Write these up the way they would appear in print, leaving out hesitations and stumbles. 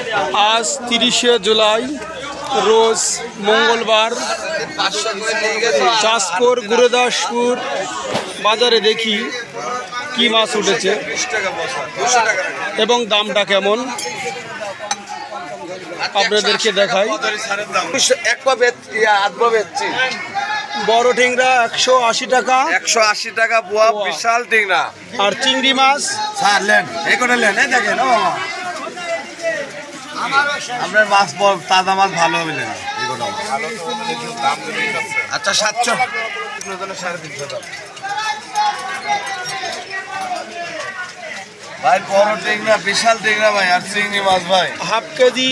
आज 30 जुलाई रोज मंगलवार চাষকর গুরুদাসপুর বাজারে দেখি কি মাছ উঠেছে এবং দামটা কেমন আপনাদেরকে দেখাই। বড় টিংরা 180 টাকা, 180 টাকা পোয়া, বিশাল টিংরা। আর চিংড়ি মাছ দেখেন আপনার মাছ তাজা মাছ ভালো হবে না। আচ্ছা 700 ভাই, বড় টিংরা, বিশাল টিংরা ভাই। আর চিংড়ি মাছ ভাই হাফ কেজি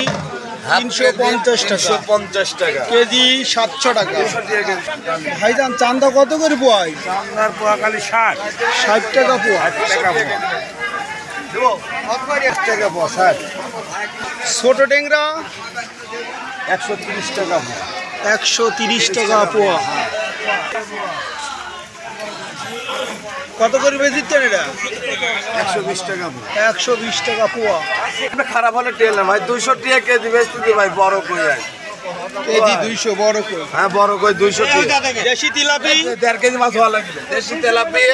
350 টাকা, কেজি 700 টাকা। ভাইজান চান্দা কত করে পোয়াই? চান্দার পোয়া খালি 60 টাকা পোয়া। ছোট টেংরা 130 টাকা, 130 টাকা পোয়া। কত করে বেচিচ্ছেন এটা? 120 টাকা, 120 টাকা পোয়া। খারাপ হলে তেল না ভাই, 200 টাকা কেজি বেচতে ভাই। বড় কই ভাই কেজি 200, বড় কই। হ্যাঁ, বড় কই 200 টাকা। দেশি তিলাপি 1.5 কেজি মাছ ভালো লাগবে। দেশি তেলাপি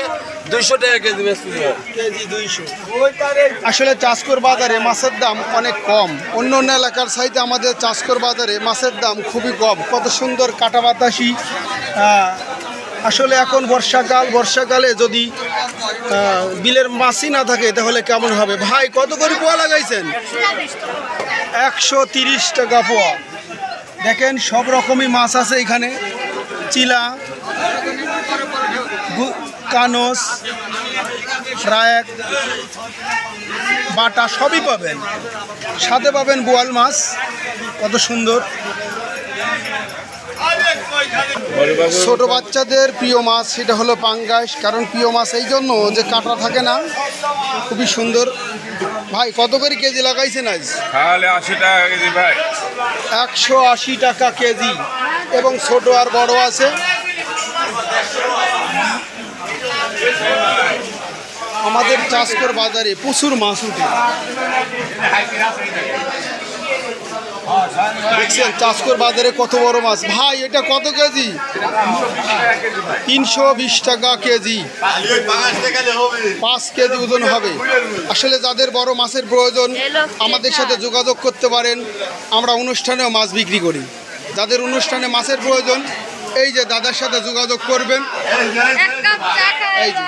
200 টাকা কেজি বেচতে কেজি 200। আসলে চাষকর বাজারে মাছের দাম অনেক কম। অন্য অন্য এলাকার চাইতে আমাদের চাষকর বাজারে মাছের দাম খুবই কম। কত সুন্দর কাটা বাতাসি। আসলে এখন বর্ষাকালে যদি বিলের মাছই না থাকে তাহলে কেমন হবে? ভাই কত করে পোয়া লাগাইছেন? 130 টাকা পোয়া। দেখেন সব রকমই মাছ আছে এখানে। চিলা, কানস, ফ্রায়াক, বাটা সবই পাবেন। সাথে পাবেন বোয়াল মাছ, কত সুন্দর। ছোট বাচ্চাদের প্রিয় মাছ সেটা হলো পাঙ্গাস। কারণ প্রিয় মাছ এই জন্য যে কাটা থাকে না, খুবই সুন্দর। ভাই কত করে কেজি লাগাইছেন আজ? 80 টাকা কেজি ভাই। 180 টাকা কেজি। এবং ছোট আর বড় আছে। আমাদের চাষকর বাজারে প্রচুর মাছ উঠে। দেখছেন চাষকর বাজারে কত বড় মাছ। ভাই এটা কত কেজি? 320 টাকা কেজি, 5 কেজি ওজন হবে। আসলে যাদের বড় মাছের প্রয়োজন আমাদের সাথে যোগাযোগ করতে পারেন। আমরা অনুষ্ঠানেও মাছ বিক্রি করি। যাদের অনুষ্ঠানে মাছের প্রয়োজন এই যে দাদার সাথে যোগাযোগ করবেন। এই যে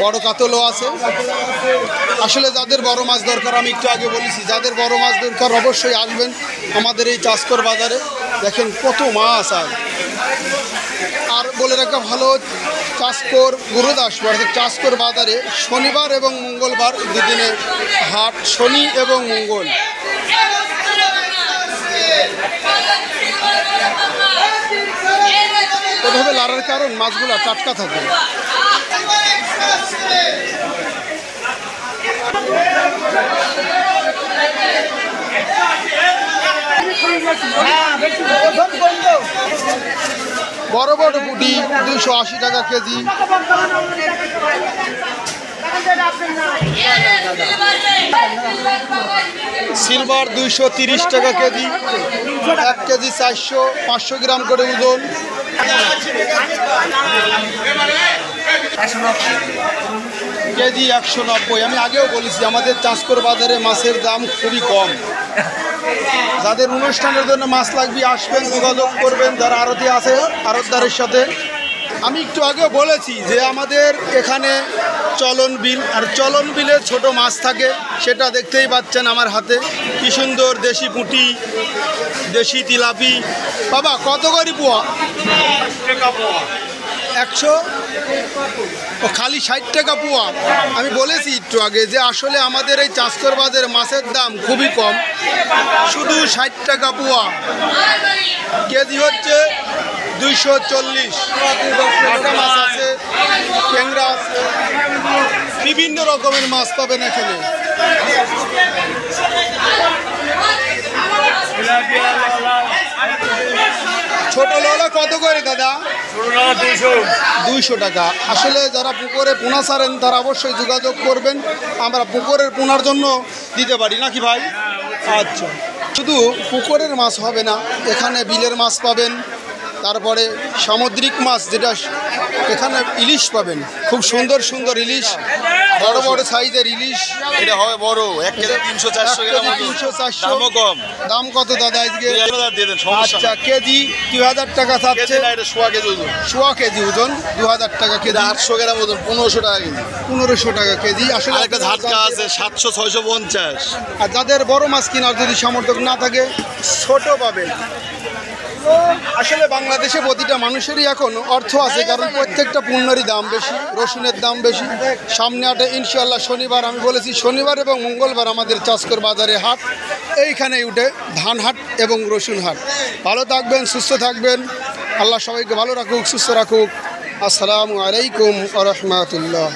বড় কাতলও আছে। আসলে যাদের বড় মাছ দরকার, আমি একটু আগে বলেছি, যাদের বড় মাছ দরকার অবশ্যই আসবেন আমাদের এই চাষকর বাজারে। দেখেন কত মাছ। আর বলে রাখা ভালো, চাষকর গুরুদাসপুর চাষকর বাজারে শনিবার এবং মঙ্গলবার দুদিনে হাট, শনি এবং মঙ্গল। এভাবে লাড়ার কারণ মাছগুলো টাটকা থাকে। বড় বড় পুঁটি 280 টাকা কেজি। সিলভার 230 টাকা কেজি, 1 কেজি 400, 500 গ্রাম করে ওজন। কেজি 190। আমি আগেও বলেছি আমাদের চাষকর বাজারে মাছের দাম খুবই কম। যাদের অনুষ্ঠানের জন্য মাছ লাগবে আসবেন, যোগাযোগ করবেন যারা আড়তি আছে আড়তদারের সাথে। আমি একটু আগেও বলেছি যে আমাদের এখানে চলন বিল, আর চলন বিলে ছোট মাছ থাকে, সেটা দেখতেই পাচ্ছেন আমার হাতে কি সুন্দর দেশি পুঁটি, দেশি তিলাপি। বাবা কত করে পোয়া? 100 খালি 60 টাকা পোয়া। আমি বলেছি একটু আগে যে আসলে আমাদের এই চাষকর বাজারে মাছের দাম খুবই কম, শুধু 60 টাকা পোয়া। কেজি হচ্ছে 240। বাটা মাছ আছে, ট্যাংরা আছে, বিভিন্ন রকমের মাছ পাবেন এখানে। ছোট লওলা কত করে দাদা? 200 টাকা। আসলে যারা পুকুরে পোনা ছাড়েন তারা অবশ্যই যোগাযোগ করবেন, আমরা পুকুরের পোনার জন্য দিতে পারি নাকি ভাই? আচ্ছা, শুধু পুকুরের মাছ হবে না, এখানে বিলের মাছ পাবেন, তারপরে সামুদ্রিক মাছ যেটা এখানে ইলিশ পাবেন, খুব সুন্দর সুন্দর ইলিশ, বড় বড় সাইজের ইলিশ। এটা হবে বড় 1 কেজি 300-400 গ্রাম, 300-400 দামও কম। দাম কত দাদা আজকে? 2000 দিয়ে দেন, সমস্যা আচ্ছা, কেজি 2000 টাকা চাচ্ছে। না, এটা সোয়া কেজি ওজন, সোয়া কেজি ওজন 2000 টাকা কেজি। 800 গ্রাম ওজন 1500 টাকা কেজি। 1500 টাকা কেজি। আসলে আরেকটা ঝাটকা আছে 700-650। আর যাদের বড় মাছ কেনার যদি সামর্থ্য না থাকে, ছোট পাবেন। আসলে বাংলাদেশে প্রতিটা মানুষেরই এখন অর্থ আছে, কারণ প্রত্যেকটা পণ্যেরই দাম বেশি, রসুনের দাম বেশি। সামনে হাটে ইনশাআল্লাহ শনিবার, আমি বলেছি শনিবার এবং মঙ্গলবার আমাদের চাষকর বাজারে হাট, এইখানে উঠে ধান হাট এবং রসুন হাট। ভালো থাকবেন, সুস্থ থাকবেন, আল্লাহ সবাইকে ভালো রাখুক, সুস্থ রাখুক। আসসালামু আলাইকুম ওয়া রাহমাতুল্লাহ।